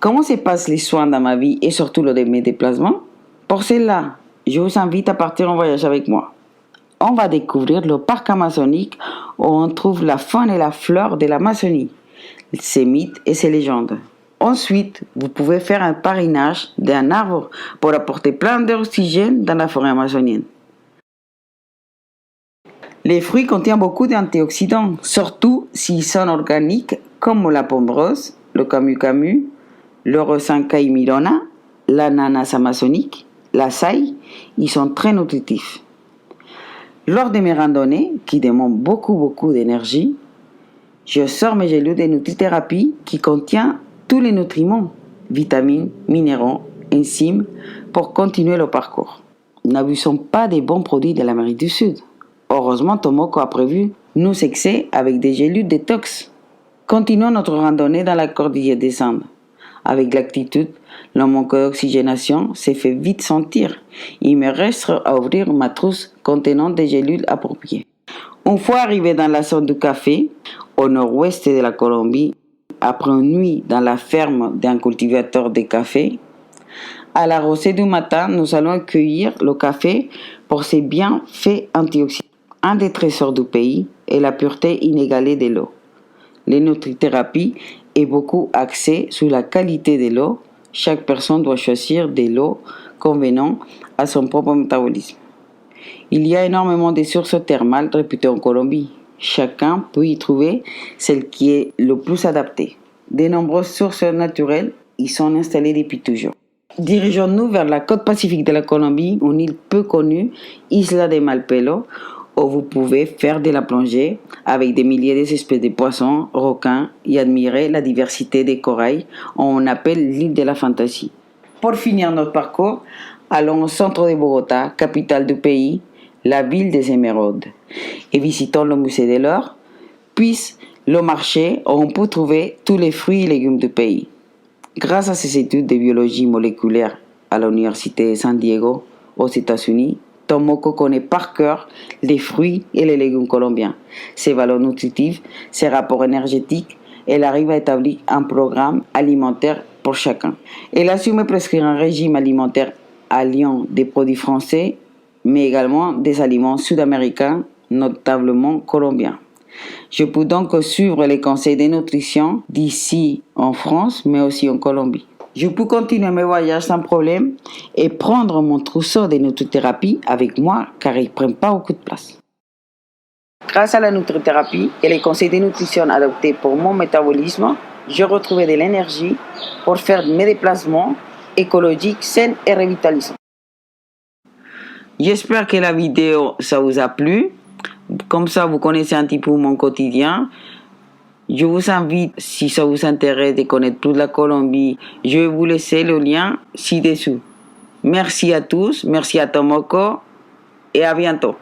Comment se passent les soins dans ma vie et surtout lors de mes déplacements? Pour cela, je vous invite à partir en voyage avec moi. On va découvrir le parc amazonique où on trouve la faune et la flore de l'Amazonie, ses mythes et ses légendes. Ensuite, vous pouvez faire un parrainage d'un arbre pour apporter plein d'oxygène dans la forêt amazonienne. Les fruits contiennent beaucoup d'antioxydants, surtout s'ils sont organiques comme la pomme rose, le camu-camu, le Rosancaille milona, l'ananas amazonique, l'açaï. Ils sont très nutritifs. Lors de mes randonnées, qui demandent beaucoup d'énergie, je sors mes gélules de nutrithérapie qui contiennent tous les nutriments, vitamines, minéraux, enzymes pour continuer le parcours. N'abusons pas des bons produits de l'Amérique du Sud. Heureusement, Tomoko a prévu nous excès avec des gélules détox. Continuons notre randonnée dans la cordillère des Andes. Avec l'altitude, le manque d'oxygénation s'est fait vite sentir. Il me reste à ouvrir ma trousse contenant des gélules appropriées. Une fois arrivé dans la zone du café, au nord-ouest de la Colombie, après une nuit dans la ferme d'un cultivateur de café, à la rosée du matin, nous allons accueillir le café pour ses bienfaits antioxydants. Un des trésors du pays est la pureté inégalée de l'eau. Les nutrithérapies est beaucoup axée sur la qualité de l'eau. Chaque personne doit choisir de l'eau convenant à son propre métabolisme. Il y a énormément de sources thermales réputées en Colombie. Chacun peut y trouver celle qui est le plus adaptée. De nombreuses sources naturelles y sont installées depuis toujours. Dirigeons-nous vers la côte pacifique de la Colombie, une île peu connue, Isla de Malpelo, où vous pouvez faire de la plongée avec des milliers d'espèces de poissons, requins et admirer la diversité des corails, on appelle l'île de la Fantasie. Pour finir notre parcours, allons au centre de Bogota, capitale du pays, la ville des émeraudes, et visitons le musée de l'or, puis le marché où on peut trouver tous les fruits et légumes du pays. Grâce à ses études de biologie moléculaire à l'université de San Diego, aux États-Unis, Tomoko connaît par cœur les fruits et les légumes colombiens, ses valeurs nutritives, ses rapports énergétiques. Elle arrive à établir un programme alimentaire pour chacun. Elle a su me prescrire un régime alimentaire alliant des produits français, mais également des aliments sud-américains, notablement colombiens. Je peux donc suivre les conseils de nutrition d'ici en France, mais aussi en Colombie. Je peux continuer mes voyages sans problème et prendre mon trousseau de nutrithérapie avec moi car il ne prend pas beaucoup de place. Grâce à la nutrithérapie et les conseils de nutrition adoptés pour mon métabolisme, je retrouvais de l'énergie pour faire mes déplacements écologiques, sains et revitalisants. J'espère que la vidéo ça vous a plu. Comme ça, vous connaissez un petit peu mon quotidien. Je vous invite, si ça vous intéresse de connaître toute la Colombie, je vais vous laisser le lien ci-dessous. Merci à tous, merci à Tomoko et à bientôt.